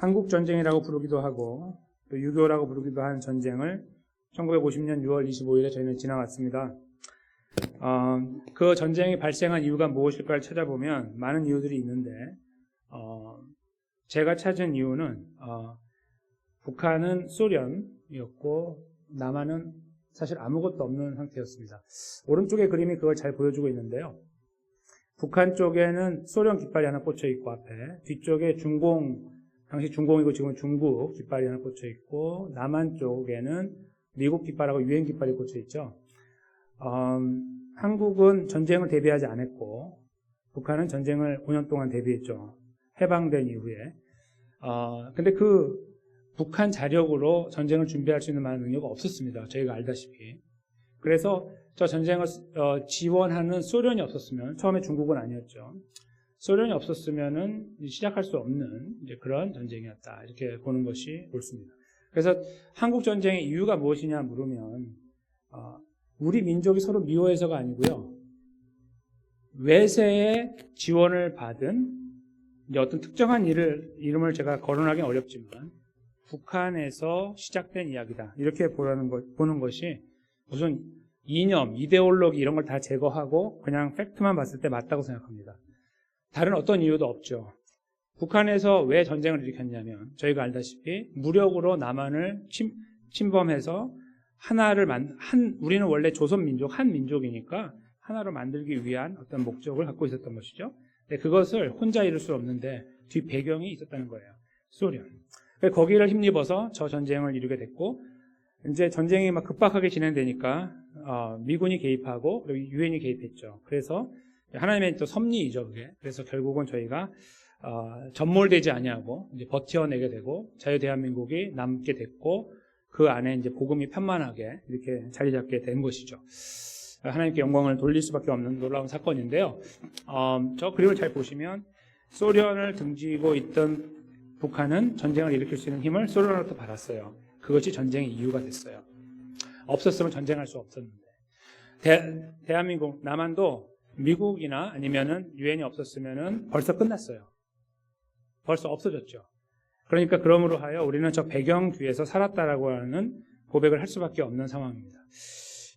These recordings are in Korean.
한국전쟁이라고 부르기도 하고 또 6.25라고 부르기도 하는 전쟁을 1950년 6월 25일에 저희는 지나갔습니다. 그 전쟁이 발생한 이유가 무엇일까를 찾아보면 많은 이유들이 있는데 제가 찾은 이유는 북한은 소련이었고 남한은 사실 아무것도 없는 상태였습니다. 오른쪽의 그림이 그걸 잘 보여주고 있는데요. 북한 쪽에는 소련 깃발이 하나 꽂혀 있고 앞에 뒤쪽에 당시 중공이고 지금은 중국 깃발이 하나 꽂혀 있고 남한 쪽에는 미국 깃발하고 유엔 깃발이 꽂혀 있죠. 한국은 전쟁을 대비하지 않았고 북한은 전쟁을 5년 동안 대비했죠. 해방된 이후에. 근데 그 북한 자력으로 전쟁을 준비할 수 있는 많은 능력이 없었습니다. 저희가 알다시피. 그래서 저 전쟁을 지원하는 소련이 없었으면, 처음에 중국은 아니었죠. 소련이 없었으면은 시작할 수 없는 이제 그런 전쟁이었다. 이렇게 보는 것이 옳습니다. 그래서 한국 전쟁의 이유가 무엇이냐 물으면, 우리 민족이 서로 미워해서가 아니고요. 외세의 지원을 받은 이제 어떤 특정한 이름을 제가 거론하기는 어렵지만 북한에서 시작된 이야기다. 이렇게 보는 것이 무슨 이념, 이데올로기 이런 걸 다 제거하고 그냥 팩트만 봤을 때 맞다고 생각합니다. 다른 어떤 이유도 없죠. 북한에서 왜 전쟁을 일으켰냐면 저희가 알다시피 무력으로 남한을 침범해서 우리는 원래 조선민족, 한민족이니까 하나로 만들기 위한 어떤 목적을 갖고 있었던 것이죠. 근데 그것을 혼자 이룰 수 없는데 뒤 배경이 있었다는 거예요. 소련. 거기를 힘입어서 저 전쟁을 이루게 됐고 이제 전쟁이 막 급박하게 진행되니까 미군이 개입하고 그리고 유엔이 개입했죠. 그래서 하나님의 또 섭리이죠, 그게. 그래서 결국은 저희가 전몰되지 아니하고 이제 버텨내게 되고 자유대한민국이 남게 됐고 그 안에 이제 복음이 편만하게 이렇게 자리 잡게 된 것이죠. 하나님께 영광을 돌릴 수밖에 없는 놀라운 사건인데요. 저 그림을 잘 보시면 소련을 등지고 있던 북한은 전쟁을 일으킬 수 있는 힘을 소련으로부터 받았어요. 그것이 전쟁의 이유가 됐어요. 없었으면 전쟁할 수 없었는데. 대한민국, 남한도 미국이나 아니면은 유엔이 없었으면은 벌써 끝났어요. 벌써 없어졌죠. 그러니까 그러므로 하여 우리는 저 배경 뒤에서 살았다라고 하는 고백을 할 수밖에 없는 상황입니다.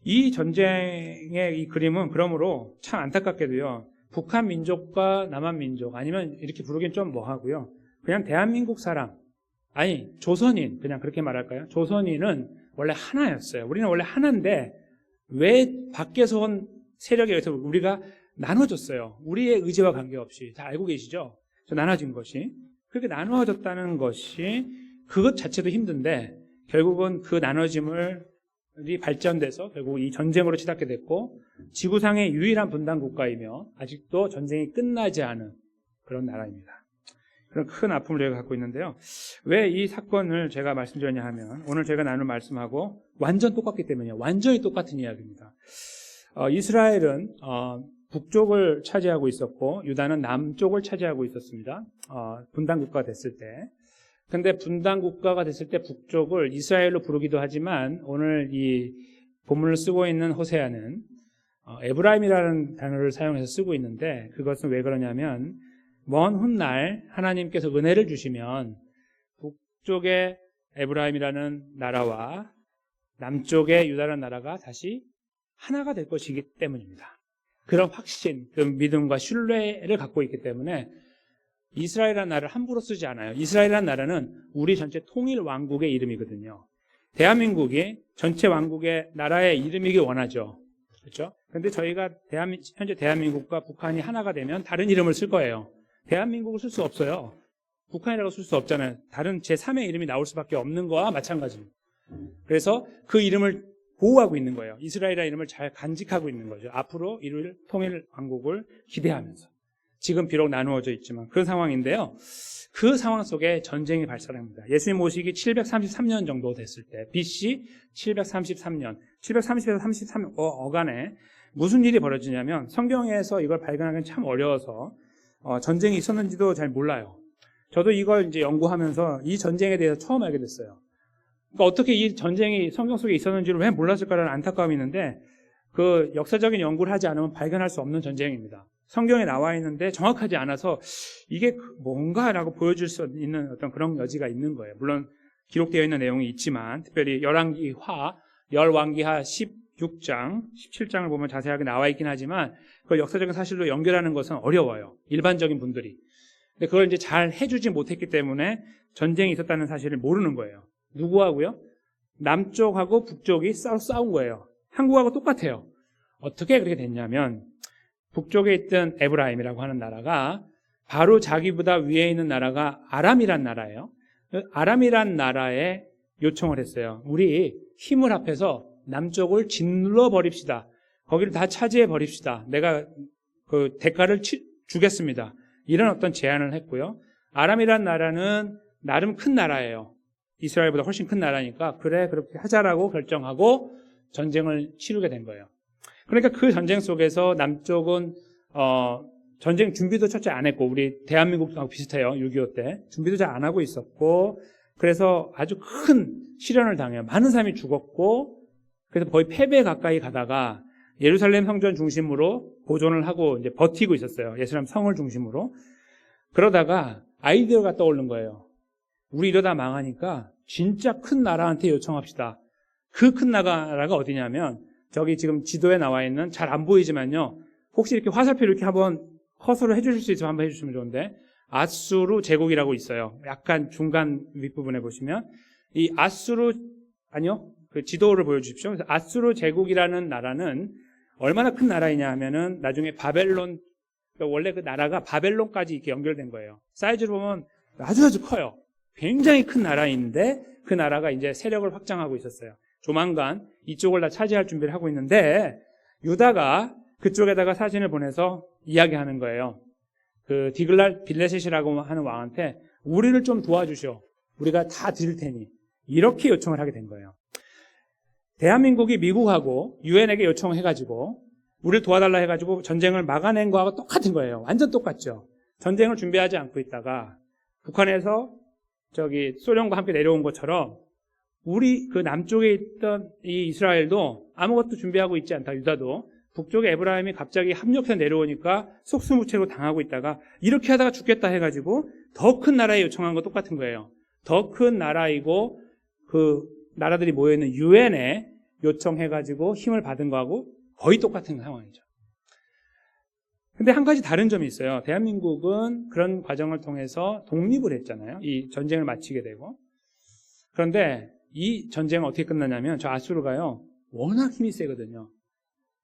이 전쟁의 이 그림은 그러므로 참 안타깝게도요. 북한 민족과 남한 민족 아니면 이렇게 부르긴 좀 뭐하고요. 그냥 대한민국 사람 조선인 그냥 그렇게 말할까요? 조선인은 원래 하나였어요. 우리는 원래 하나인데 왜 밖에서 온 세력에 의해서 우리가 나눠졌어요. 우리의 의지와 관계없이. 다 알고 계시죠? 나눠진 것이. 그렇게 나누어졌다는 것이 그것 자체도 힘든데 결국은 그 나눠짐이 발전돼서 결국 이 전쟁으로 치닫게 됐고 지구상의 유일한 분단 국가이며 아직도 전쟁이 끝나지 않은 그런 나라입니다. 그런 큰 아픔을 저희가 갖고 있는데요. 왜 이 사건을 제가 말씀드렸냐 하면 오늘 제가 나눌 말씀하고 완전 똑같기 때문이에요. 완전히 똑같은 이야기입니다. 이스라엘은 북쪽을 차지하고 있었고 유다는 남쪽을 차지하고 있었습니다. 분단 국가가 됐을 때. 근데 분단 국가가 됐을 때 북쪽을 이스라엘로 부르기도 하지만 오늘 이 본문을 쓰고 있는 호세아는 에브라임이라는 단어를 사용해서 쓰고 있는데 그것은 왜 그러냐면 먼 훗날 하나님께서 은혜를 주시면 북쪽의 에브라임이라는 나라와 남쪽의 유다라는 나라가 다시 하나가 될 것이기 때문입니다. 그런 확신, 그런 믿음과 신뢰를 갖고 있기 때문에 이스라엘이라는 나라를 함부로 쓰지 않아요. 이스라엘이라는 나라는 우리 전체 통일 왕국의 이름이거든요. 대한민국이 전체 왕국의 나라의 이름이길 원하죠. 그렇죠? 그런데 저희가 현재 대한민국과 북한이 하나가 되면 다른 이름을 쓸 거예요. 대한민국을 쓸 수 없어요. 북한이라고 쓸 수 없잖아요. 다른 제3의 이름이 나올 수밖에 없는 거와 마찬가지입니다. 그래서 그 이름을 보호하고 있는 거예요. 이스라엘이라는 이름을 잘 간직하고 있는 거죠. 앞으로 이룰 통일 왕국을 기대하면서. 지금 비록 나누어져 있지만 그런 상황인데요. 그 상황 속에 전쟁이 발생합니다. 예수님 오시기 733년 정도 됐을 때 BC 733년 730에서 33 어간에 무슨 일이 벌어지냐면 성경에서 이걸 발견하기는 참 어려워서 전쟁이 있었는지도 잘 몰라요. 저도 이걸 이제 연구하면서 이 전쟁에 대해서 처음 알게 됐어요. 그러니까 어떻게 이 전쟁이 성경 속에 있었는지를 왜 몰랐을까라는 안타까움이 있는데 그 역사적인 연구를 하지 않으면 발견할 수 없는 전쟁입니다. 성경에 나와 있는데 정확하지 않아서 이게 뭔가라고 보여줄 수 있는 어떤 그런 여지가 있는 거예요. 물론 기록되어 있는 내용이 있지만 특별히 열왕기하 16장, 17장을 보면 자세하게 나와 있긴 하지만 그걸 역사적인 사실로 연결하는 것은 어려워요. 일반적인 분들이. 근데 그걸 이제 잘 해주지 못했기 때문에 전쟁이 있었다는 사실을 모르는 거예요. 누구하고요? 남쪽하고 북쪽이 싸운 거예요. 한국하고 똑같아요. 어떻게 그렇게 됐냐면 북쪽에 있던 에브라임이라고 하는 나라가 바로 자기보다 위에 있는 나라가 아람이란 나라예요. 아람이란 나라에 요청을 했어요. 우리 힘을 합해서 남쪽을 짓눌러 버립시다. 거기를 다 차지해 버립시다. 내가 그 대가를 주겠습니다. 이런 어떤 제안을 했고요. 아람이란 나라는 나름 큰 나라예요. 이스라엘보다 훨씬 큰 나라니까 그래 그렇게 하자라고 결정하고 전쟁을 치르게 된 거예요. 그러니까 그 전쟁 속에서 남쪽은 전쟁 준비도 첫째 안 했고 우리 대한민국하고 비슷해요. 6.25 때 준비도 잘 안 하고 있었고 그래서 아주 큰 시련을 당해요. 많은 사람이 죽었고 그래서 거의 패배에 가까이 가다가 예루살렘 성전 중심으로 보존을 하고 이제 버티고 있었어요. 예루살렘 성을 중심으로. 그러다가 아이디어가 떠오른 거예요. 우리 이러다 망하니까 진짜 큰 나라한테 요청합시다. 그 큰 나라가 어디냐면 저기 지금 지도에 나와 있는 잘 안 보이지만요. 혹시 이렇게 화살표 이렇게 한번 커서로 해주실 수 있으면 한번 해주시면 좋은데 아수르 제국이라고 있어요. 약간 중간 윗부분에 보시면 이 그 지도를 보여주십시오. 그래서 아수르 제국이라는 나라는 얼마나 큰 나라이냐 하면은 나중에 바벨론 원래 그 나라가 바벨론까지 이렇게 연결된 거예요. 사이즈로 보면 아주 커요. 굉장히 큰 나라인데 그 나라가 이제 세력을 확장하고 있었어요. 조만간 이쪽을 다 차지할 준비를 하고 있는데 유다가 그쪽에다가 사진을 보내서 이야기하는 거예요. 그 디글랄 빌레셋이라고 하는 왕한테 우리를 좀 도와주시오. 우리가 다 드릴 테니 이렇게 요청을 하게 된 거예요. 대한민국이 미국하고 유엔에게 요청해가지고 우리를 도와달라 해가지고 전쟁을 막아낸 거하고 똑같은 거예요. 완전 똑같죠. 전쟁을 준비하지 않고 있다가 북한에서 저기 소련과 함께 내려온 것처럼 우리 그 남쪽에 있던 이 이스라엘도 아무것도 준비하고 있지 않다. 유다도 북쪽에 에브라임이 갑자기 합력해서 내려오니까 속수무책으로 당하고 있다가 이렇게 하다가 죽겠다 해가지고 더 큰 나라에 요청한 거 똑같은 거예요. 더 큰 나라이고 그 나라들이 모여있는 유엔에 요청해가지고 힘을 받은 거하고 거의 똑같은 상황이죠. 근데 한 가지 다른 점이 있어요. 대한민국은 그런 과정을 통해서 독립을 했잖아요. 이 전쟁을 마치게 되고. 그런데 이 전쟁은 어떻게 끝나냐면 저 아수르가요. 워낙 힘이 세거든요.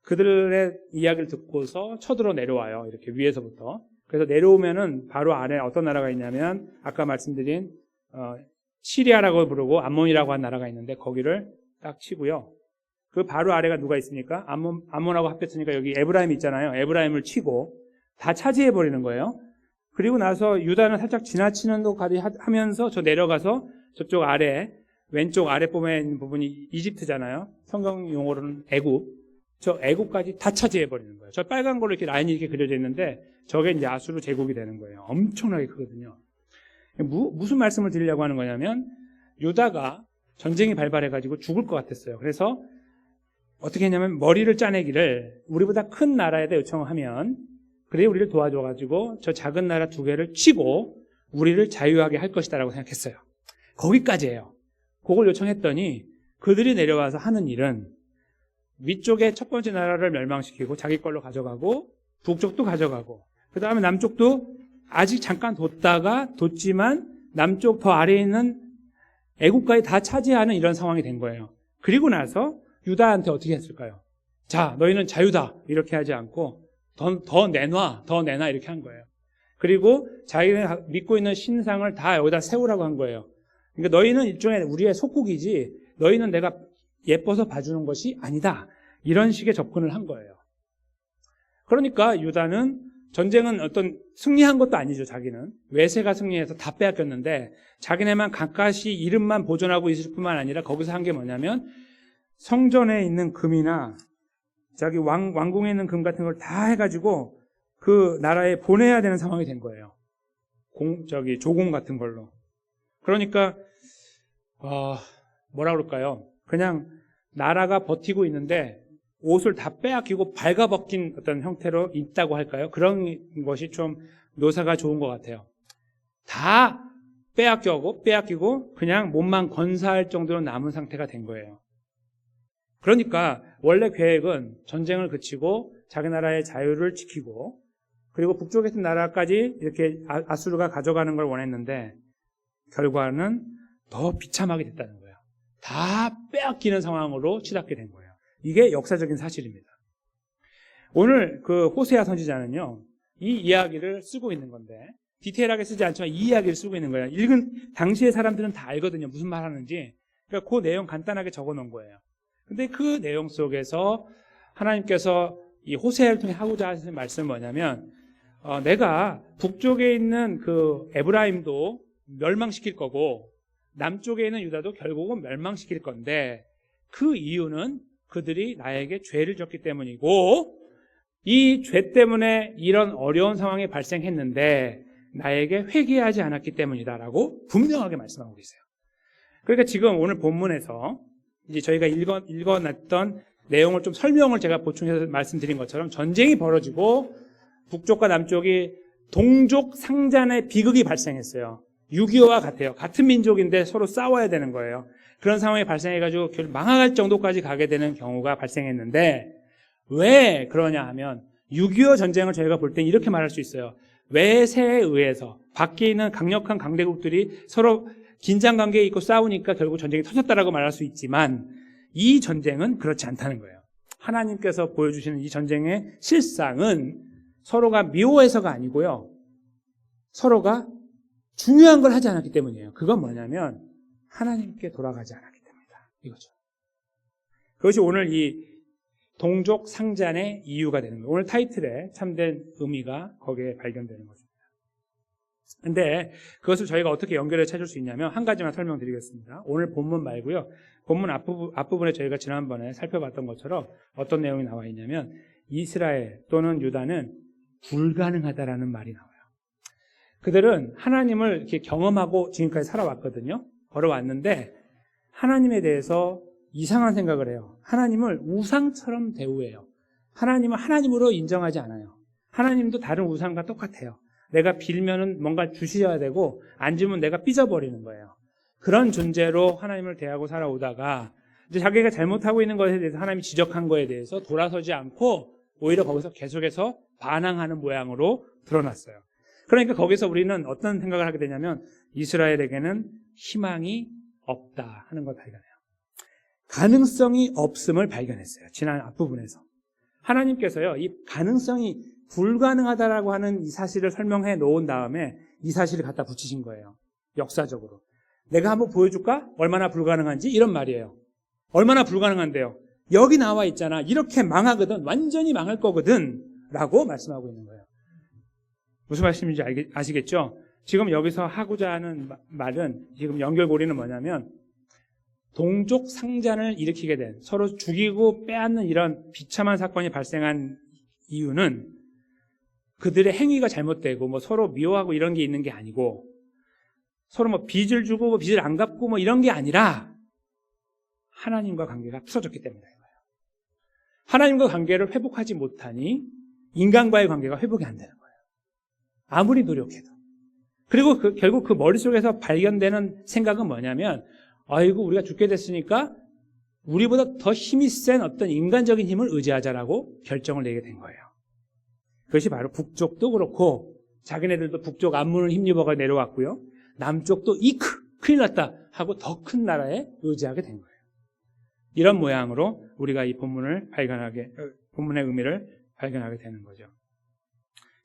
그들의 이야기를 듣고서 쳐들어 내려와요. 이렇게 위에서부터. 그래서 내려오면은 바로 아래 어떤 나라가 있냐면 아까 말씀드린 시리아라고 부르고 암몬이라고 한 나라가 있는데 거기를 딱 치고요. 그 바로 아래가 누가 있습니까? 암몬하고 합했으니까 여기 에브라임이 있잖아요. 에브라임을 치고 다 차지해버리는 거예요. 그리고 나서 유다는 살짝 지나치는 것까지 하면서 저 내려가서 저쪽 아래, 왼쪽 아랫부분에 있는 부분이 이집트잖아요. 성경 용어로는 애굽. 저 애굽까지 다 차지해버리는 거예요. 저 빨간 걸로 이렇게 라인이 이렇게 그려져 있는데 저게 이제 아수르 제국이 되는 거예요. 엄청나게 크거든요. 무슨 말씀을 드리려고 하는 거냐면 유다가 전쟁이 발발해가지고 죽을 것 같았어요. 그래서 어떻게 했냐면 머리를 짜내기를 우리보다 큰 나라에다 요청하면 그래 우리를 도와줘가지고 저 작은 나라 두 개를 치고 우리를 자유하게 할 것이다라고 생각했어요. 거기까지예요. 그걸 요청했더니 그들이 내려와서 하는 일은 위쪽에 첫 번째 나라를 멸망시키고 자기 걸로 가져가고 북쪽도 가져가고 그 다음에 남쪽도 아직 잠깐 뒀지만 남쪽 더 아래에 있는 애국까지 다 차지하는 이런 상황이 된 거예요. 그리고 나서 유다한테 어떻게 했을까요? 자, 너희는 자유다 이렇게 하지 않고 더 내놔 이렇게 한 거예요. 그리고 자기네 믿고 있는 신상을 다 여기다 세우라고 한 거예요. 그러니까 너희는 일종의 우리의 속국이지 너희는 내가 예뻐서 봐주는 것이 아니다. 이런 식의 접근을 한 거예요. 그러니까 유다는 전쟁은 어떤 승리한 것도 아니죠. 자기는 외세가 승리해서 다 빼앗겼는데 자기네만 가까이 이름만 보존하고 있을 뿐만 아니라 거기서 한 게 뭐냐면 성전에 있는 금이나 자기 왕궁에 있는 금 같은 걸 다 해가지고 그 나라에 보내야 되는 상황이 된 거예요. 조공 같은 걸로. 그러니까 뭐라 그럴까요? 그냥 나라가 버티고 있는데 옷을 다 빼앗기고 발가벗긴 어떤 형태로 있다고 할까요? 그런 것이 좀 묘사가 좋은 것 같아요. 다 빼앗기고 그냥 몸만 건사할 정도로 남은 상태가 된 거예요. 그러니까 원래 계획은 전쟁을 그치고 자기 나라의 자유를 지키고 그리고 북쪽에 있는 나라까지 이렇게 아수르가 가져가는 걸 원했는데 결과는 더 비참하게 됐다는 거예요. 다 빼앗기는 상황으로 치닫게 된 거예요. 이게 역사적인 사실입니다. 오늘 그 호세아 선지자는요, 이 이야기를 쓰고 있는 건데, 디테일하게 쓰지 않지만 이 이야기를 쓰고 있는 거예요. 읽은 당시의 사람들은 다 알거든요. 무슨 말 하는지. 그러니까 그 내용 간단하게 적어 놓은 거예요. 근데 그 내용 속에서 하나님께서 이 호세아를 통해 하고자 하시는 말씀은 뭐냐면, 내가 북쪽에 있는 그 에브라임도 멸망시킬 거고, 남쪽에 있는 유다도 결국은 멸망시킬 건데, 그 이유는 그들이 나에게 죄를 졌기 때문이고, 이 죄 때문에 이런 어려운 상황이 발생했는데 나에게 회개하지 않았기 때문이다라고 분명하게 말씀하고 계세요. 그러니까 지금 오늘 본문에서 이제 저희가 읽어놨던 내용을 좀 설명을 제가 보충해서 말씀드린 것처럼 전쟁이 벌어지고 북쪽과 남쪽이 동족 상잔의 비극이 발생했어요. 6.25와 같아요. 같은 민족인데 서로 싸워야 되는 거예요. 그런 상황이 발생해가지고 망할 정도까지 가게 되는 경우가 발생했는데 왜 그러냐 하면 6.25 전쟁을 저희가 볼 땐 이렇게 말할 수 있어요. 외세에 의해서 밖에 있는 강력한 강대국들이 서로 긴장관계에 있고 싸우니까 결국 전쟁이 터졌다라고 말할 수 있지만 이 전쟁은 그렇지 않다는 거예요. 하나님께서 보여주시는 이 전쟁의 실상은 서로가 미워해서가 아니고요. 서로가 중요한 걸 하지 않았기 때문이에요. 그건 뭐냐면 하나님께 돌아가지 않았기 때문이다. 이거죠. 그것이 오늘 이 동족 상잔의 이유가 되는 거예요. 오늘 타이틀에 참된 의미가 거기에 발견되는 것입니다. 근데 그것을 저희가 어떻게 연결해 찾을 수 있냐면 한 가지만 설명드리겠습니다. 오늘 본문 말고요. 본문 앞부분에 저희가 지난번에 살펴봤던 것처럼 어떤 내용이 나와 있냐면 이스라엘 또는 유다는 불가능하다라는 말이 나와요. 그들은 하나님을 이렇게 경험하고 지금까지 살아왔거든요. 걸어왔는데 하나님에 대해서 이상한 생각을 해요. 하나님을 우상처럼 대우해요. 하나님을 하나님으로 인정하지 않아요. 하나님도 다른 우상과 똑같아요. 내가 빌면은 뭔가 주셔야 되고 안 주면 내가 삐져버리는 거예요. 그런 존재로 하나님을 대하고 살아오다가 이제 자기가 잘못하고 있는 것에 대해서 하나님이 지적한 거에 대해서 돌아서지 않고 오히려 거기서 계속해서 반항하는 모양으로 드러났어요. 그러니까 거기서 우리는 어떤 생각을 하게 되냐면 이스라엘에게는 희망이 없다 하는 걸 발견해요. 가능성이 없음을 발견했어요. 지난 앞부분에서. 하나님께서요, 이 가능성이 불가능하다라고 하는 이 사실을 설명해 놓은 다음에 이 사실을 갖다 붙이신 거예요. 역사적으로. 내가 한번 보여줄까? 얼마나 불가능한지? 이런 말이에요. 얼마나 불가능한데요? 여기 나와 있잖아. 이렇게 망하거든. 완전히 망할 거거든. 라고 말씀하고 있는 거예요. 무슨 말씀인지 아시겠죠? 지금 여기서 하고자 하는 말은 지금 연결고리는 뭐냐면 동족 상잔을 일으키게 된 서로 죽이고 빼앗는 이런 비참한 사건이 발생한 이유는 그들의 행위가 잘못되고 뭐 서로 미워하고 이런 게 있는 게 아니고 서로 뭐 빚을 주고 뭐 빚을 안 갚고 뭐 이런 게 아니라 하나님과 관계가 틀어졌기 때문이에요. 하나님과 관계를 회복하지 못하니 인간과의 관계가 회복이 안 되는 거예요. 아무리 노력해도. 그리고 결국 그 머릿속에서 발견되는 생각은 뭐냐면 아이고 우리가 죽게 됐으니까 우리보다 더 힘이 센 어떤 인간적인 힘을 의지하자라고 결정을 내게 된 거예요. 그것이 바로 북쪽도 그렇고 자기네들도 북쪽 안문을 힘입어가 내려왔고요. 남쪽도 큰일 났다 하고 더 큰 나라에 의지하게 된 거예요. 이런 모양으로 우리가 이 본문의 의미를 발견하게 되는 거죠.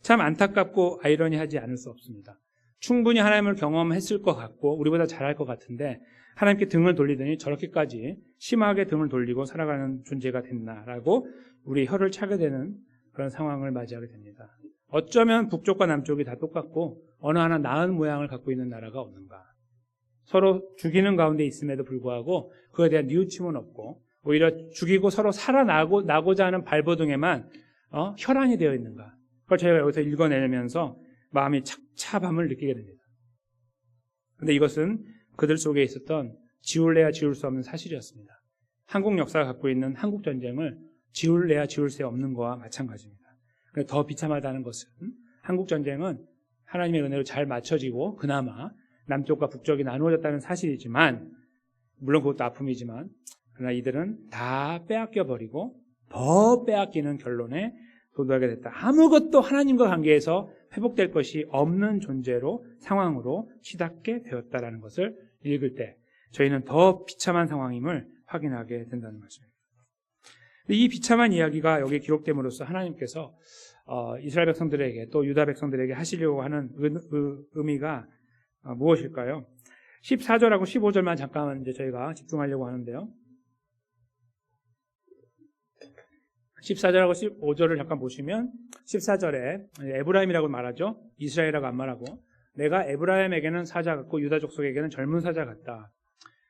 참 안타깝고 아이러니하지 않을 수 없습니다. 충분히 하나님을 경험했을 것 같고 우리보다 잘할 것 같은데 하나님께 등을 돌리더니 저렇게까지 심하게 등을 돌리고 살아가는 존재가 됐나라고 우리 혀를 차게 되는 그런 상황을 맞이하게 됩니다. 어쩌면 북쪽과 남쪽이 다 똑같고 어느 하나 나은 모양을 갖고 있는 나라가 없는가. 서로 죽이는 가운데 있음에도 불구하고 그에 대한 뉘우침은 없고 오히려 죽이고 서로 살아나고자 하는 발버둥에만 혈안이 되어 있는가. 그걸 저희가 여기서 읽어내면서 마음이 착잡함을 느끼게 됩니다. 그런데 이것은 그들 속에 있었던 지울래야 지울 수 없는 사실이었습니다. 한국 역사가 갖고 있는 한국 전쟁을 지울래야 지울 새 없는 거와 마찬가지입니다. 더 비참하다는 것은 한국전쟁은 하나님의 은혜로 잘 맞춰지고 그나마 남쪽과 북쪽이 나누어졌다는 사실이지만, 물론 그것도 아픔이지만, 그러나 이들은 다 빼앗겨버리고 더 빼앗기는 결론에 도달하게 됐다. 아무것도 하나님과 관계에서 회복될 것이 없는 존재로, 상황으로 치닫게 되었다라는 것을 읽을 때 저희는 더 비참한 상황임을 확인하게 된다는 것입니다. 이 비참한 이야기가 여기 기록됨으로써 하나님께서 이스라엘 백성들에게 또 유다 백성들에게 하시려고 하는 의미가 무엇일까요? 14절하고 15절만 잠깐 이제 저희가 집중하려고 하는데요. 14절하고 15절을 잠깐 보시면 14절에 에브라임이라고 말하죠. 이스라엘이라고 안 말하고, 내가 에브라임에게는 사자 같고 유다 족속에게는 젊은 사자 같다.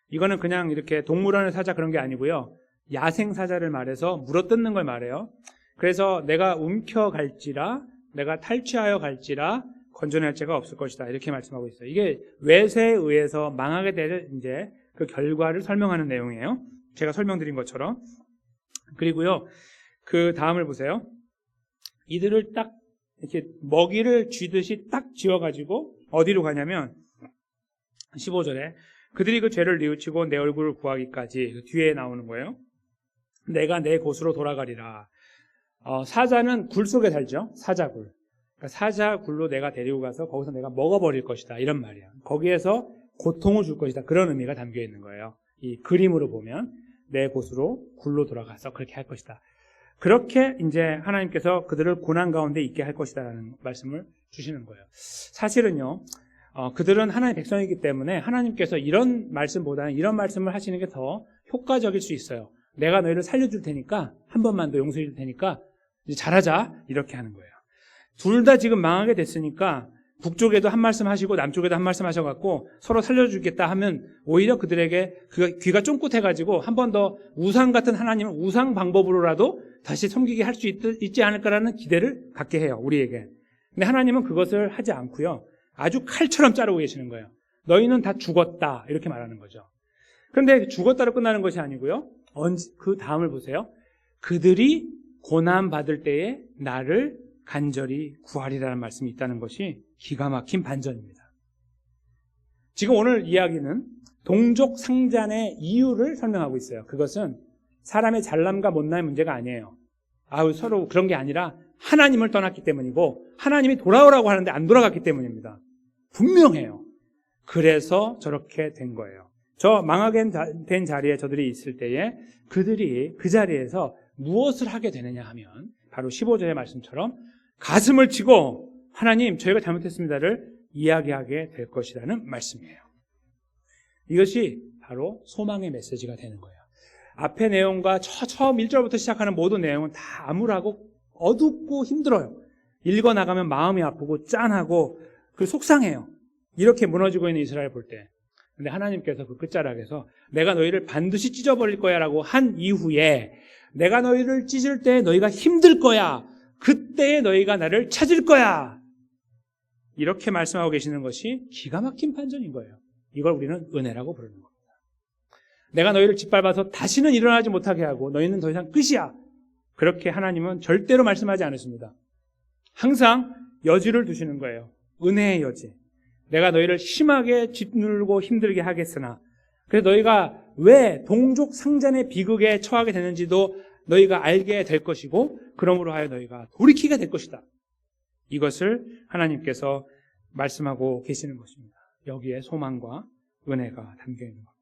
이거는 그냥 이렇게 동물원의 사자 그런 게 아니고요. 야생 사자를 말해서 물어뜯는 걸 말해요. 그래서 내가 움켜갈지라, 내가 탈취하여 갈지라 건져낼 죄가 없을 것이다. 이렇게 말씀하고 있어요. 이게 외세에 의해서 망하게 될 이제 그 결과를 설명하는 내용이에요. 제가 설명드린 것처럼. 그리고요, 그 다음을 보세요. 이들을 딱 이렇게 먹이를 쥐듯이 딱 쥐어가지고 어디로 가냐면 15절에 그들이 그 죄를 뉘우치고 내 얼굴을 구하기까지, 그 뒤에 나오는 거예요. 내가 내 곳으로 돌아가리라. 사자는 굴 속에 살죠. 사자굴. 그러니까 사자굴로 내가 데리고 가서 거기서 내가 먹어버릴 것이다. 이런 말이야. 거기에서 고통을 줄 것이다. 그런 의미가 담겨 있는 거예요. 이 그림으로 보면 내 곳으로 굴로 돌아가서 그렇게 할 것이다. 그렇게 이제 하나님께서 그들을 고난 가운데 있게 할 것이다라는 말씀을 주시는 거예요. 사실은요, 그들은 하나님의 백성이기 때문에 하나님께서 이런 말씀보다는 이런 말씀을 하시는 게 더 효과적일 수 있어요. 내가 너희를 살려줄 테니까, 한 번만 더 용서해 줄 테니까 이제 잘하자, 이렇게 하는 거예요. 둘 다 지금 망하게 됐으니까 북쪽에도 한 말씀 하시고 남쪽에도 한 말씀 하셔갖고 서로 살려주겠다 하면 오히려 그들에게 귀가 쫑긋해가지고 한 번 더 우상 같은 하나님을 우상 방법으로라도 다시 섬기게 할 수 있지 않을까라는 기대를 갖게 해요, 우리에게. 근데 하나님은 그것을 하지 않고요, 아주 칼처럼 자르고 계시는 거예요. 너희는 다 죽었다, 이렇게 말하는 거죠. 그런데 죽었다로 끝나는 것이 아니고요, 그 다음을 보세요. 그들이 고난받을 때에 나를 간절히 구하리라는 말씀이 있다는 것이 기가 막힌 반전입니다. 지금 오늘 이야기는 동족 상잔의 이유를 설명하고 있어요. 그것은 사람의 잘남과 못남의 문제가 아니에요. 서로 그런 게 아니라 하나님을 떠났기 때문이고, 하나님이 돌아오라고 하는데 안 돌아갔기 때문입니다. 분명해요. 그래서 저렇게 된 거예요. 저 망하게 된 자리에 저들이 있을 때에 그들이 그 자리에서 무엇을 하게 되느냐 하면 바로 15절의 말씀처럼 가슴을 치고 하나님, 저희가 잘못했습니다를 이야기하게 될 것이라는 말씀이에요. 이것이 바로 소망의 메시지가 되는 거예요. 앞의 내용과 처음 1절부터 시작하는 모든 내용은 다 암울하고 어둡고 힘들어요. 읽어나가면 마음이 아프고 짠하고 속상해요. 이렇게 무너지고 있는 이스라엘 볼 때. 근데 하나님께서 그 끝자락에서 내가 너희를 반드시 찢어버릴 거야 라고 한 이후에, 내가 너희를 찢을 때 너희가 힘들 거야, 그때 너희가 나를 찾을 거야, 이렇게 말씀하고 계시는 것이 기가 막힌 반전인 거예요. 이걸 우리는 은혜라고 부르는 겁니다. 내가 너희를 짓밟아서 다시는 일어나지 못하게 하고 너희는 더 이상 끝이야, 그렇게 하나님은 절대로 말씀하지 않으십니다. 항상 여지를 두시는 거예요. 은혜의 여지. 내가 너희를 심하게 짓누르고 힘들게 하겠으나, 그래서 너희가 왜 동족 상잔의 비극에 처하게 되는지도 너희가 알게 될 것이고, 그러므로 하여 너희가 돌이키게 될 것이다. 이것을 하나님께서 말씀하고 계시는 것입니다. 여기에 소망과 은혜가 담겨 있는 겁니다.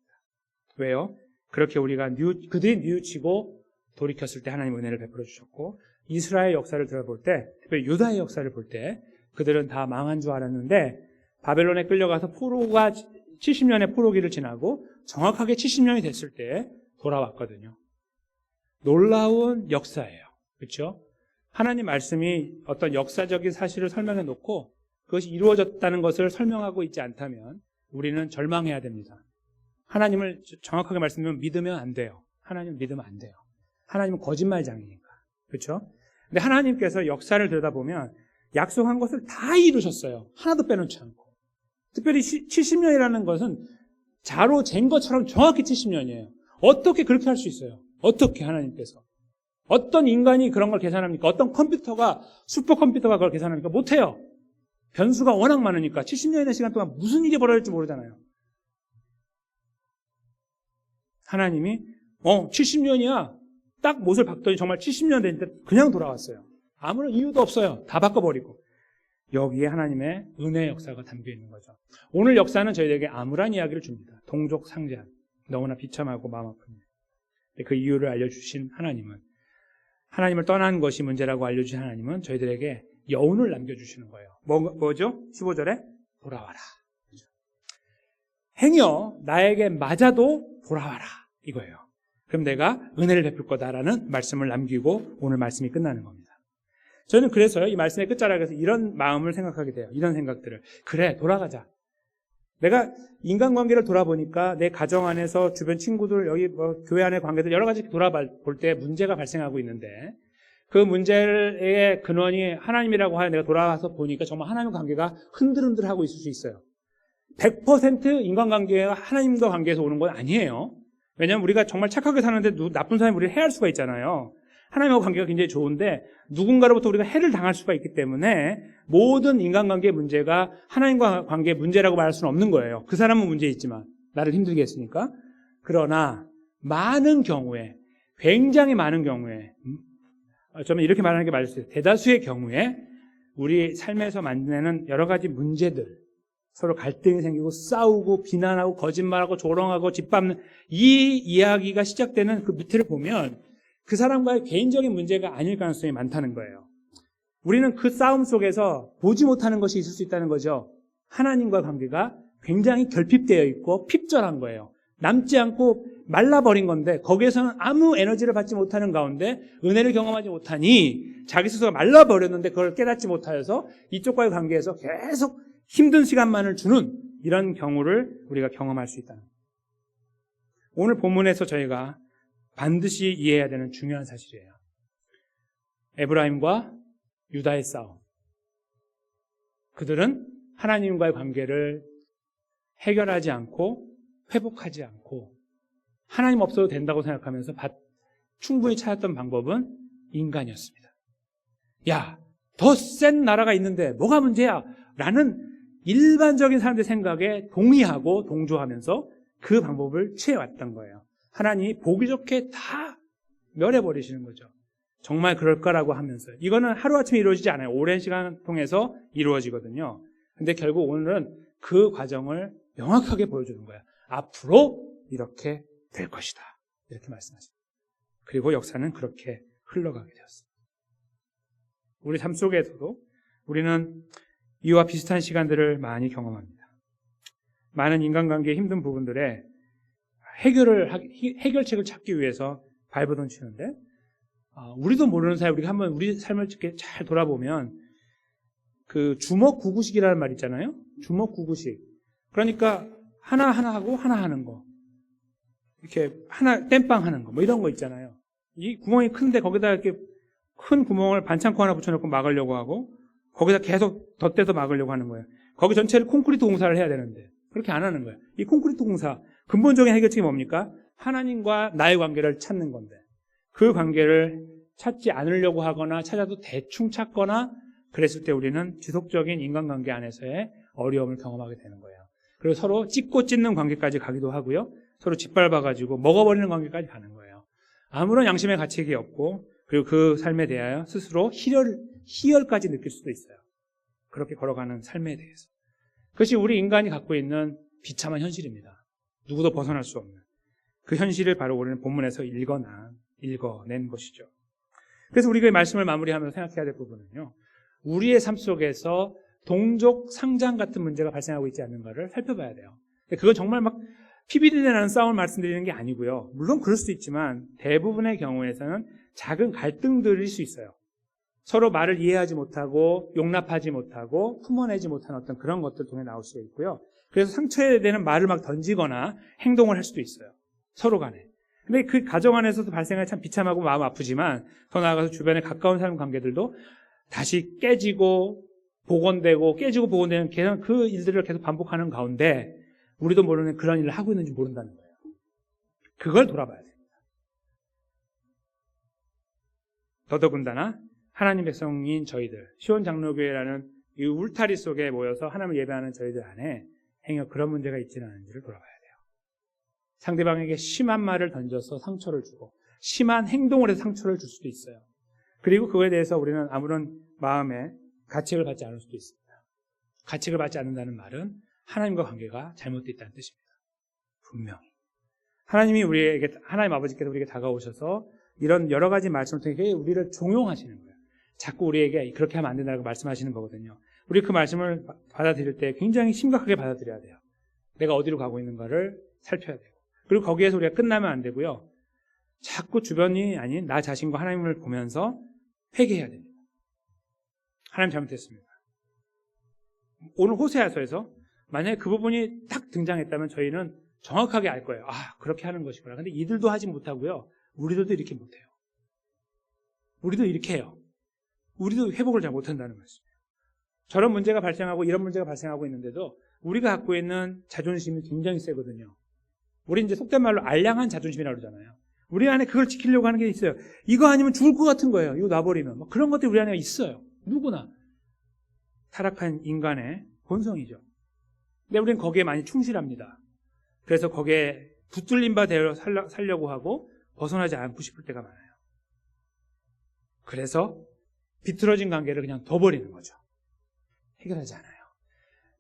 왜요? 그렇게 우리가 그들이 뉘우치고 돌이켰을 때 하나님 은혜를 베풀어 주셨고, 이스라엘 역사를 들어볼 때, 특별히 유다의 역사를 볼 때 그들은 다 망한 줄 알았는데 바벨론에 끌려가서 70년의 포로기를 지나고 정확하게 70년이 됐을 때 돌아왔거든요. 놀라운 역사예요. 그렇죠? 하나님 말씀이 어떤 역사적인 사실을 설명해 놓고 그것이 이루어졌다는 것을 설명하고 있지 않다면 우리는 절망해야 됩니다. 하나님을 정확하게 말씀드리면 믿으면 안 돼요. 하나님을 믿으면 안 돼요. 하나님은 거짓말장이니까. 그렇죠? 근데 하나님께서 역사를 들여다보면 약속한 것을 다 이루셨어요. 하나도 빼놓지 않고. 특별히 70년이라는 것은 자로 잰 것처럼 정확히 70년이에요. 어떻게 그렇게 할 수 있어요? 어떻게 하나님께서? 어떤 인간이 그런 걸 계산합니까? 어떤 컴퓨터가, 슈퍼컴퓨터가 그걸 계산합니까? 못해요. 변수가 워낙 많으니까 70년의 시간 동안 무슨 일이 벌어질지 모르잖아요. 하나님이 70년이야. 딱 못을 박더니 정말 70년 됐는데 그냥 돌아왔어요. 아무런 이유도 없어요. 다 바꿔버리고. 여기에 하나님의 은혜의 역사가 담겨 있는 거죠. 오늘 역사는 저희에게 암울한 이야기를 줍니다. 동족 상제한. 너무나 비참하고 마음 아픕니다. 그 이유를 알려주신 하나님은, 하나님을 떠난 것이 문제라고 알려주신 하나님은 저희들에게 여운을 남겨주시는 거예요. 뭐죠? 15절에 돌아와라. 행여 나에게 맞아도 돌아와라. 이거예요. 그럼 내가 은혜를 베풀 거다라는 말씀을 남기고 오늘 말씀이 끝나는 겁니다. 저는 그래서요, 이 말씀의 끝자락에서 이런 마음을 생각하게 돼요. 이런 생각들을. 그래, 돌아가자. 내가 인간관계를 돌아보니까 내 가정 안에서 주변 친구들, 여기 교회 안의 관계들 여러 가지 돌아볼 때 문제가 발생하고 있는데 그 문제의 근원이 하나님이라고 하여 내가 돌아와서 보니까 정말 하나님 관계가 흔들흔들하고 있을 수 있어요. 100% 인간관계가 하나님과 관계에서 오는 건 아니에요. 왜냐하면 우리가 정말 착하게 사는데 나쁜 사람이 우리를 해할 수가 있잖아요. 하나님과 관계가 굉장히 좋은데 누군가로부터 우리가 해를 당할 수가 있기 때문에 모든 인간관계의 문제가 하나님과 관계의 문제라고 말할 수는 없는 거예요. 그 사람은 문제 있지만 나를 힘들게 했으니까. 그러나 많은 경우에, 굉장히 많은 경우에, 저는 이렇게 말하는 게 맞을 수 있어요. 대다수의 경우에 우리 삶에서 만나는 여러 가지 문제들, 서로 갈등이 생기고 싸우고 비난하고 거짓말하고 조롱하고 짓밟는 이 이야기가 시작되는 그 밑을 보면 그 사람과의 개인적인 문제가 아닐 가능성이 많다는 거예요. 우리는 그 싸움 속에서 보지 못하는 것이 있을 수 있다는 거죠. 하나님과 관계가 굉장히 결핍되어 있고 핍절한 거예요. 남지 않고 말라버린 건데 거기에서는 아무 에너지를 받지 못하는 가운데 은혜를 경험하지 못하니 자기 스스로가 말라버렸는데 그걸 깨닫지 못하여서 이쪽과의 관계에서 계속 힘든 시간만을 주는 이런 경우를 우리가 경험할 수 있다는 거예요. 오늘 본문에서 저희가 반드시 이해해야 되는 중요한 사실이에요. 에브라임과 유다의 싸움. 그들은 하나님과의 관계를 해결하지 않고 회복하지 않고 하나님 없어도 된다고 생각하면서 충분히 찾았던 방법은 인간이었습니다. 야, 더 센 나라가 있는데 뭐가 문제야? 라는 일반적인 사람들의 생각에 동의하고 동조하면서 그 방법을 취해왔던 거예요. 하나님이 보기 좋게 다 멸해버리시는 거죠. 정말 그럴까라고 하면서. 이거는 하루아침에 이루어지지 않아요. 오랜 시간을 통해서 이루어지거든요. 근데 결국 오늘은 그 과정을 명확하게 보여주는 거예요. 앞으로 이렇게 될 것이다. 이렇게 말씀하십니다. 그리고 역사는 그렇게 흘러가게 되었습니다. 우리 삶 속에서도 우리는 이와 비슷한 시간들을 경험합니다. 많은 인간관계의 힘든 부분들에 해결책을 찾기 위해서 발버둥 치는데, 우리도 모르는 사이 우리가 한번 우리 삶을 이렇게 잘 돌아보면 그 주먹구구식이라는 말 있잖아요. 주먹구구식. 그러니까 하나하나 하고 하나 하는 거. 이렇게 하나 땜빵 하는 거. 뭐 이런 거 있잖아요. 이 구멍이 큰데 거기다 이렇게 큰 구멍을 반창고 하나 붙여놓고 막으려고 하고 거기다 계속 덧대서 막으려고 하는 거예요. 거기 전체를 콘크리트 공사를 해야 되는데 그렇게 안 하는 거예요. 이 콘크리트 공사 근본적인 해결책이 뭡니까? 하나님과 나의 관계를 찾는 건데 그 관계를 찾지 않으려고 하거나 찾아도 대충 찾거나 그랬을 때 우리는 지속적인 인간관계 안에서의 어려움을 경험하게 되는 거예요. 그리고 서로 찢고 찢는 관계까지 가기도 하고요. 서로 짓밟아가지고 먹어버리는 관계까지 가는 거예요. 아무런 양심의 가책이 없고 그리고 그 삶에 대하여 스스로 희열까지 느낄 수도 있어요. 그렇게 걸어가는 삶에 대해서. 그것이 우리 인간이 갖고 있는 비참한 현실입니다. 누구도 벗어날 수 없는 그 현실을 바로 우리는 본문에서 읽어낸 것이죠. 그래서 우리가 이 말씀을 마무리하면서 생각해야 될 부분은요. 우리의 삶 속에서 동족 상장 같은 문제가 발생하고 있지 않는가를 살펴봐야 돼요. 그건 정말 막 피비린내 나는 싸움을 말씀드리는 게 아니고요. 물론 그럴 수도 있지만 대부분의 경우에서는 작은 갈등들일 수 있어요. 서로 말을 이해하지 못하고 용납하지 못하고 품어내지 못한 어떤 그런 것들 통해 나올 수가 있고요. 그래서 상처되는 말을 막 던지거나 행동을 할 수도 있어요. 서로 간에. 근데 그 가정 안에서도 발생할 참 비참하고 마음 아프지만 더 나아가서 주변에 가까운 사람 관계들도 다시 깨지고 복원되고 깨지고 복원되는 계속 그 일들을 계속 반복하는 가운데 우리도 모르는 그런 일을 하고 있는지 모른다는 거예요. 그걸 돌아봐야 됩니다. 더더군다나 하나님 백성인 저희들, 시온 장로교회라는 이 울타리 속에 모여서 하나님을 예배하는 저희들 안에 행여 그런 문제가 있지는 않은지를 돌아봐야 돼요. 상대방에게 심한 말을 던져서 상처를 주고 심한 행동을 해서 상처를 줄 수도 있어요. 그리고 그거에 대해서 우리는 아무런 마음에 가책을 받지 않을 수도 있습니다. 가책을 받지 않는다는 말은 하나님과 관계가 잘못되어 있다는 뜻입니다. 분명히. 하나님이 우리에게, 하나님 아버지께서 우리에게 다가오셔서 이런 여러 가지 말씀을 통해 우리를 종용하시는 거예요. 자꾸 우리에게 그렇게 하면 안 된다고 말씀하시는 거거든요. 우리 그 말씀을 받아들일 때 굉장히 심각하게 받아들여야 돼요. 내가 어디로 가고 있는가를 살펴야 돼요. 그리고 거기에서 우리가 끝나면 안 되고요. 자꾸 주변이 아닌 나 자신과 하나님을 보면서 회개해야 됩니다. 하나님 잘못했습니다. 오늘 호세아서에서 만약에 그 부분이 딱 등장했다면 저희는 정확하게 알 거예요. 아, 그렇게 하는 것이구나. 근데 이들도 하지 못하고요. 우리들도 이렇게 못해요. 우리도 이렇게 해요. 우리도 회복을 잘 못한다는 말씀이에요. 저런 문제가 발생하고 이런 문제가 발생하고 있는데도 우리가 갖고 있는 자존심이 굉장히 세거든요. 우리 이제 속된 말로 알량한 자존심이라고 그러잖아요. 우리 안에 그걸 지키려고 하는 게 있어요. 이거 아니면 죽을 것 같은 거예요. 이거 놔버리면. 뭐 그런 것들이 우리 안에 있어요. 누구나. 타락한 인간의 본성이죠. 근데 우리는 거기에 많이 충실합니다. 그래서 거기에 붙들린 바 되어 살려고 하고 벗어나지 않고 싶을 때가 많아요. 그래서 비틀어진 관계를 그냥 둬버리는 거죠. 해결하지 않아요.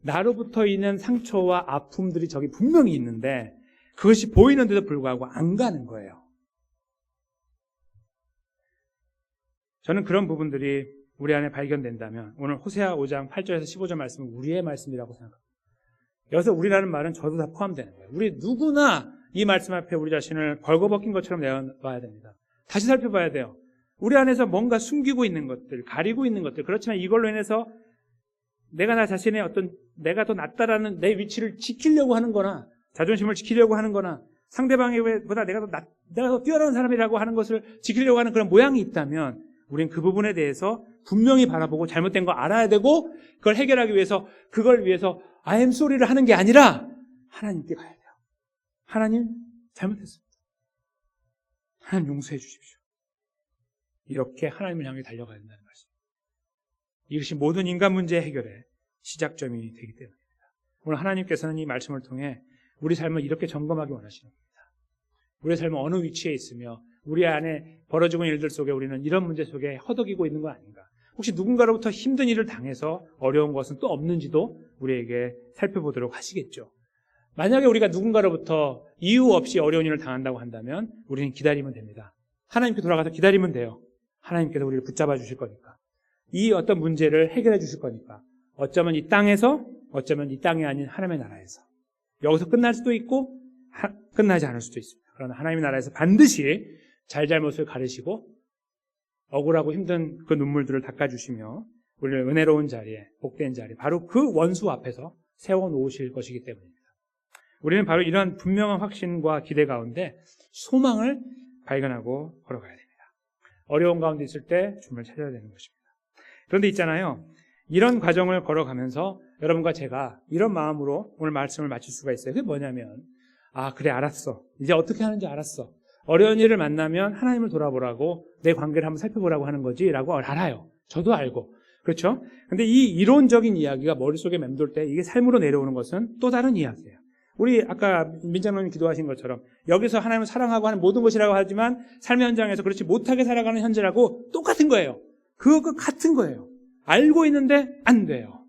나로부터 있는 상처와 아픔들이 저기 분명히 있는데 그것이 보이는데도 불구하고 안 가는 거예요. 저는 그런 부분들이 우리 안에 발견된다면 오늘 호세아 5장 8절에서 15절 말씀은 우리의 말씀이라고 생각합니다. 여기서 우리라는 말은 저도 다 포함되는 거예요. 우리 누구나 이 말씀 앞에 우리 자신을 벌거벗긴 것처럼 내어봐야 됩니다. 다시 살펴봐야 돼요. 우리 안에서 뭔가 숨기고 있는 것들, 가리고 있는 것들, 그렇지만 이걸로 인해서 내가 나 자신의 어떤 내가 더 낫다라는 내 위치를 지키려고 하는 거나 자존심을 지키려고 하는 거나 상대방보다 내가 더 뛰어난 사람이라고 하는 것을 지키려고 하는 그런 모양이 있다면 우리는 그 부분에 대해서 분명히 바라보고 잘못된 거 알아야 되고 그걸 해결하기 위해서 그걸 위해서 I am sorry를 하는 게 아니라 하나님께 가야 돼요. 하나님 잘못했습니다. 하나님 용서해 주십시오. 이렇게 하나님을 향해 달려가야 된다는 말씀입니다. 이것이 모든 인간 문제 해결의 시작점이 되기 때문입니다. 오늘 하나님께서는 이 말씀을 통해 우리 삶을 이렇게 점검하기 원하시는 겁니다. 우리의 삶은 어느 위치에 있으며 우리 안에 벌어지고 있는 일들 속에 우리는 이런 문제 속에 허덕이고 있는 거 아닌가? 혹시 누군가로부터 힘든 일을 당해서 어려운 것은 또 없는지도 우리에게 살펴보도록 하시겠죠. 만약에 우리가 누군가로부터 이유 없이 어려운 일을 당한다고 한다면 우리는 기다리면 됩니다. 하나님께 돌아가서 기다리면 돼요. 하나님께서 우리를 붙잡아 주실 거니까. 이 어떤 문제를 해결해 주실 거니까. 어쩌면 이 땅에서, 어쩌면 이 땅이 아닌 하나님의 나라에서. 여기서 끝날 수도 있고 끝나지 않을 수도 있습니다. 그러나 하나님의 나라에서 반드시 잘잘못을 가르시고 억울하고 힘든 그 눈물들을 닦아주시며 우리를 은혜로운 자리에, 복된 자리에 바로 그 원수 앞에서 세워놓으실 것이기 때문입니다. 우리는 바로 이런 분명한 확신과 기대 가운데 소망을 발견하고 걸어가야 됩니다. 어려운 가운데 있을 때 주님을 찾아야 되는 것입니다. 그런데 있잖아요. 이런 과정을 걸어가면서 여러분과 제가 이런 마음으로 오늘 말씀을 마칠 수가 있어요. 그게 뭐냐면 아 그래 알았어. 이제 어떻게 하는지 알았어. 어려운 일을 만나면 하나님을 돌아보라고 내 관계를 한번 살펴보라고 하는 거지 라고 알아요. 저도 알고. 그렇죠? 근데 이 이론적인 이야기가 머릿속에 맴돌 때 이게 삶으로 내려오는 것은 또 다른 이야기예요. 우리 아까 민장로님 기도하신 것처럼 여기서 하나님을 사랑하고 하는 모든 것이라고 하지만 삶의 현장에서 그렇지 못하게 살아가는 현재라고 똑같은 거예요. 그거 같은 거예요. 알고 있는데 안 돼요.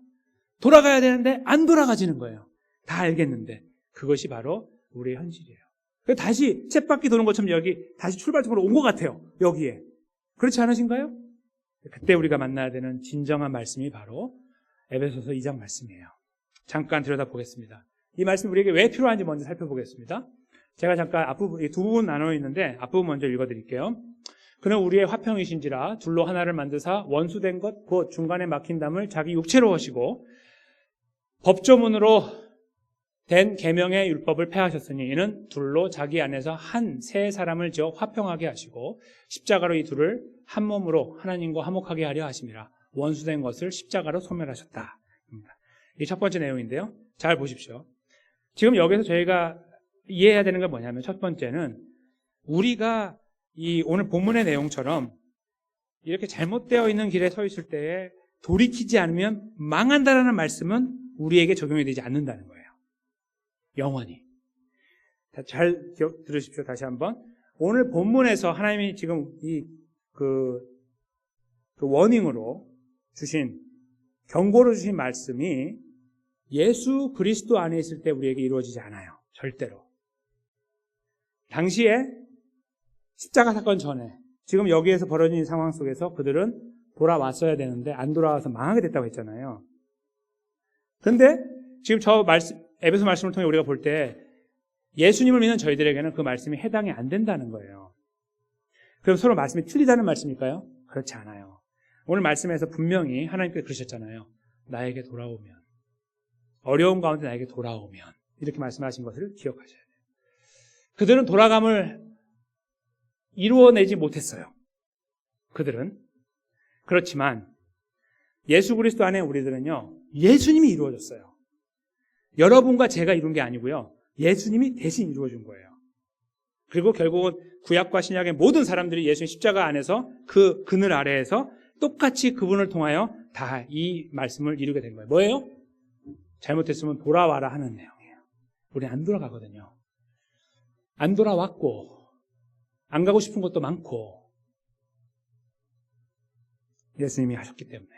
돌아가야 되는데 안 돌아가지는 거예요. 다 알겠는데 그것이 바로 우리의 현실이에요. 다시 쳇바퀴 도는 것처럼 여기 다시 출발점으로 온 것 같아요. 여기에. 그렇지 않으신가요? 그때 우리가 만나야 되는 진정한 말씀이 바로 에베소서 2장 말씀이에요. 잠깐 들여다보겠습니다. 이 말씀이 우리에게 왜 필요한지 먼저 살펴보겠습니다. 제가 잠깐 앞부분, 두 부분 나눠 있는데 앞부분 먼저 읽어드릴게요. 그는 우리의 화평이신지라 둘로 하나를 만드사 원수된 것 곧 중간에 막힌 담을 자기 육체로 하시고 법조문으로 된 계명의 율법을 폐하셨으니 이는 둘로 자기 안에서 한 세 사람을 지어 화평하게 하시고 십자가로 이 둘을 한 몸으로 하나님과 화목하게 하려 하심이라. 원수된 것을 십자가로 소멸하셨다. 이게 첫 번째 내용인데요. 잘 보십시오. 지금 여기서 저희가 이해해야 되는 건 뭐냐면 첫 번째는 우리가 이 오늘 본문의 내용처럼 이렇게 잘못되어 있는 길에 서 있을 때에 돌이키지 않으면 망한다라는 말씀은 우리에게 적용이 되지 않는다는 거예요. 영원히. 잘 들으십시오. 다시 한번. 오늘 본문에서 하나님이 지금 그 워닝으로 주신, 경고로 주신 말씀이 예수 그리스도 안에 있을 때 우리에게 이루어지지 않아요. 절대로. 당시에 십자가 사건 전에, 지금 여기에서 벌어진 상황 속에서 그들은 돌아왔어야 되는데 안 돌아와서 망하게 됐다고 했잖아요. 그런데 지금 에베소 말씀을 통해 우리가 볼 때 예수님을 믿는 저희들에게는 그 말씀이 해당이 안 된다는 거예요. 그럼 서로 말씀이 틀리다는 말씀일까요? 그렇지 않아요. 오늘 말씀에서 분명히 하나님께서 그러셨잖아요. 나에게 돌아오면, 어려운 가운데 나에게 돌아오면, 이렇게 말씀하신 것을 기억하셔야 돼요. 그들은 돌아감을 이루어내지 못했어요. 그들은. 그렇지만 예수 그리스도 안에 우리들은요, 예수님이 이루어졌어요. 여러분과 제가 이룬 게 아니고요, 예수님이 대신 이루어준 거예요. 그리고 결국은 구약과 신약의 모든 사람들이 예수님 십자가 안에서 그 그늘 아래에서 똑같이 그분을 통하여 다 이 말씀을 이루게 된 거예요. 뭐예요? 잘못했으면 돌아와라 하는 내용이에요. 우리 안 돌아가거든요. 안 돌아왔고 안 가고 싶은 것도 많고 예수님이 하셨기 때문에.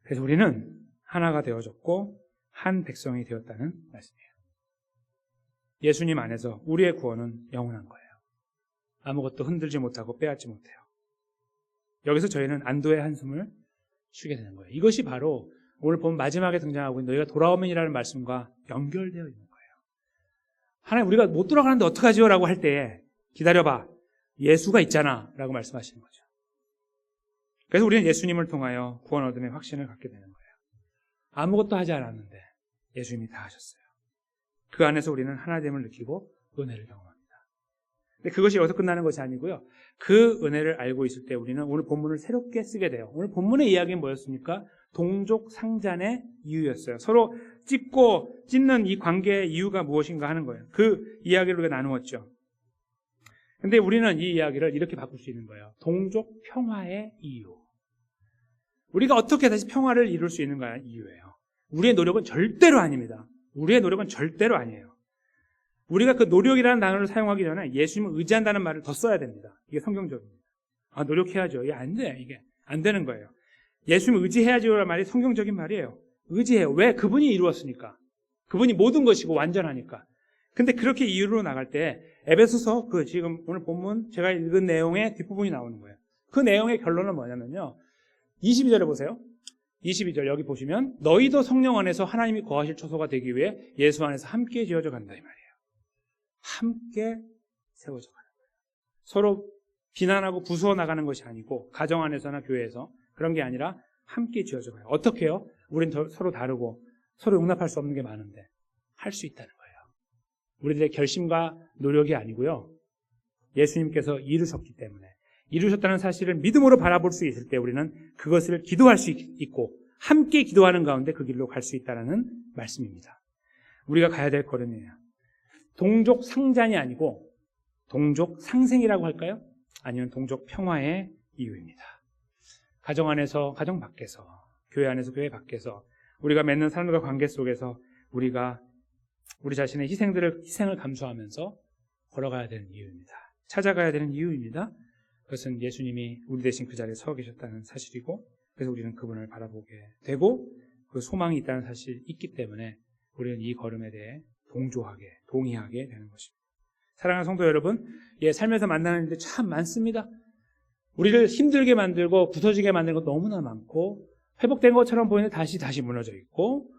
그래서 우리는 하나가 되어졌고 한 백성이 되었다는 말씀이에요. 예수님 안에서 우리의 구원은 영원한 거예요. 아무것도 흔들지 못하고 빼앗지 못해요. 여기서 저희는 안도의 한숨을 쉬게 되는 거예요. 이것이 바로 오늘 본 마지막에 등장하고 있는 너희가 돌아오면이라는 말씀과 연결되어 있는 거예요. 하나님, 우리가 못 돌아가는데 어떡하지요? 라고 할 때에 기다려봐, 예수가 있잖아 라고 말씀하시는 거죠. 그래서 우리는 예수님을 통하여 구원 얻음의 확신을 갖게 되는 거예요. 아무것도 하지 않았는데 예수님이 다 하셨어요. 그 안에서 우리는 하나됨을 느끼고 은혜를 경험합니다. 근데 그것이 여기서 끝나는 것이 아니고요, 그 은혜를 알고 있을 때 우리는 오늘 본문을 새롭게 쓰게 돼요. 오늘 본문의 이야기는 뭐였습니까? 동족 상잔의 이유였어요. 서로 찢는 이 관계의 이유가 무엇인가 하는 거예요. 그 이야기를 우리가 나누었죠. 근데 우리는 이 이야기를 이렇게 바꿀 수 있는 거예요. 동족 평화의 이유. 우리가 어떻게 다시 평화를 이룰 수 있는가 이유예요. 우리의 노력은 절대로 아닙니다. 우리의 노력은 절대로 아니에요. 우리가 그 노력이라는 단어를 사용하기 전에 예수님을 의지한다는 말을 더 써야 됩니다. 이게 성경적입니다. 노력해야죠. 이게 안 돼. 이게 안 되는 거예요. 예수님을 의지해야죠라는 말이 성경적인 말이에요. 의지해요. 왜? 그분이 이루었으니까. 그분이 모든 것이고 완전하니까. 근데 그렇게 이유로 나갈 때 에베소서 지금 오늘 본문 제가 읽은 내용의 뒷부분이 나오는 거예요. 그 내용의 결론은 뭐냐면요, 22절에 보세요. 22절 여기 보시면 너희도 성령 안에서 하나님이 거하실 처소가 되기 위해 예수 안에서 함께 지어져 간다 이 말이에요. 함께 세워져 가는 거예요. 서로 비난하고 부수어 나가는 것이 아니고 가정 안에서나 교회에서 그런 게 아니라 함께 지어져 가요. 어떻게 해요? 우린 서로 다르고 서로 용납할 수 없는 게 많은데 할 수 있다는 거예요. 우리들의 결심과 노력이 아니고요, 예수님께서 이루셨기 때문에, 이루셨다는 사실을 믿음으로 바라볼 수 있을 때 우리는 그것을 기도할 수 있고 함께 기도하는 가운데 그 길로 갈 수 있다는 말씀입니다. 우리가 가야 될 걸음이에요. 동족 상잔이 아니고 동족 상생이라고 할까요? 아니면 동족 평화의 이유입니다. 가정 안에서, 가정 밖에서, 교회 안에서, 교회 밖에서, 우리가 맺는 사람들과 관계 속에서 우리가 우리 자신의 희생을 감수하면서 걸어가야 되는 이유입니다. 찾아가야 되는 이유입니다. 그것은 예수님이 우리 대신 그 자리에 서 계셨다는 사실이고, 그래서 우리는 그분을 바라보게 되고 그 소망이 있다는 사실이 있기 때문에 우리는 이 걸음에 대해 동의하게 되는 것입니다. 사랑하는 성도 여러분, 삶에서 만나는 일들이 참 많습니다. 우리를 힘들게 만들고 부서지게 만드는 것 너무나 많고, 회복된 것처럼 보이는데 다시 무너져 있고,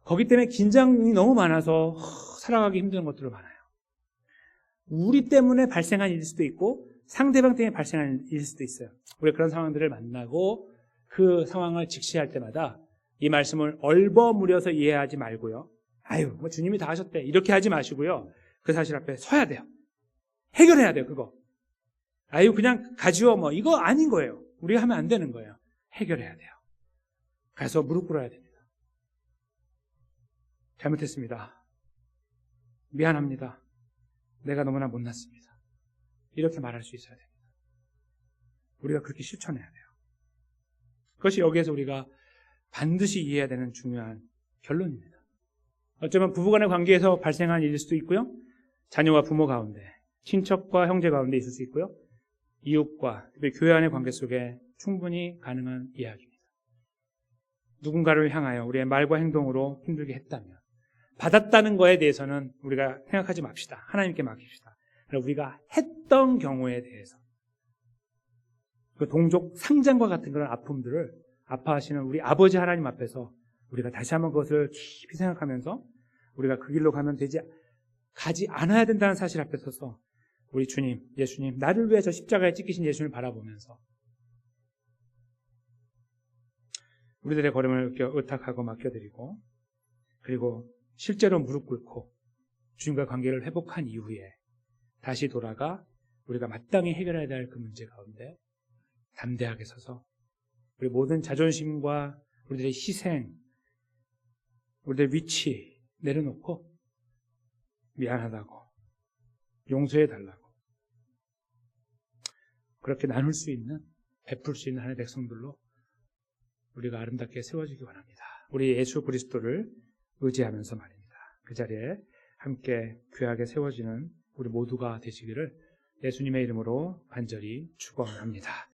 거기 때문에 긴장이 너무 많아서 살아가기 힘든 것들도 많아요. 우리 때문에 발생한 일일 수도 있고 상대방 때문에 발생한 일일 수도 있어요. 우리가 그런 상황들을 만나고 그 상황을 직시할 때마다 이 말씀을 얼버무려서 이해하지 말고요, 주님이 다 하셨대, 이렇게 하지 마시고요, 그 사실 앞에 서야 돼요. 해결해야 돼요. 그거 그냥 가지요 이거 아닌 거예요. 우리가 하면 안 되는 거예요. 해결해야 돼요. 가서 무릎 꿇어야 됩니다. 잘못했습니다. 미안합니다. 내가 너무나 못났습니다. 이렇게 말할 수 있어야 됩니다. 우리가 그렇게 실천해야 돼요. 그것이 여기에서 우리가 반드시 이해해야 되는 중요한 결론입니다. 어쩌면 부부간의 관계에서 발생한 일일 수도 있고요. 자녀와 부모 가운데, 친척과 형제 가운데 있을 수 있고요. 이웃과 특히 교회 안의 관계 속에 충분히 가능한 이야기입니다. 누군가를 향하여 우리의 말과 행동으로 힘들게 했다면 받았다는 거에 대해서는 우리가 생각하지 맙시다. 하나님께 맡깁시다. 우리가 했던 경우에 대해서 그 동족 상장과 같은 그런 아픔들을 아파하시는 우리 아버지 하나님 앞에서 우리가 다시 한번 그것을 깊이 생각하면서 우리가 그 길로 가지 않아야 된다는 사실 앞에 서서 우리 주님, 예수님, 나를 위해 저 십자가에 찍히신 예수님을 바라보면서 우리들의 걸음을 의탁하고 맡겨드리고 그리고 실제로 무릎 꿇고 주님과 관계를 회복한 이후에 다시 돌아가 우리가 마땅히 해결해야 될 그 문제 가운데 담대하게 서서 우리 모든 자존심과 우리들의 희생, 우리들의 위치 내려놓고 미안하다고 용서해달라고 그렇게 나눌 수 있는, 베풀 수 있는 하나님의 백성들로 우리가 아름답게 세워지기 원합니다. 우리 예수 그리스도를 의지하면서 말입니다. 그 자리에 함께 귀하게 세워지는 우리 모두가 되시기를 예수님의 이름으로 간절히 축원합니다.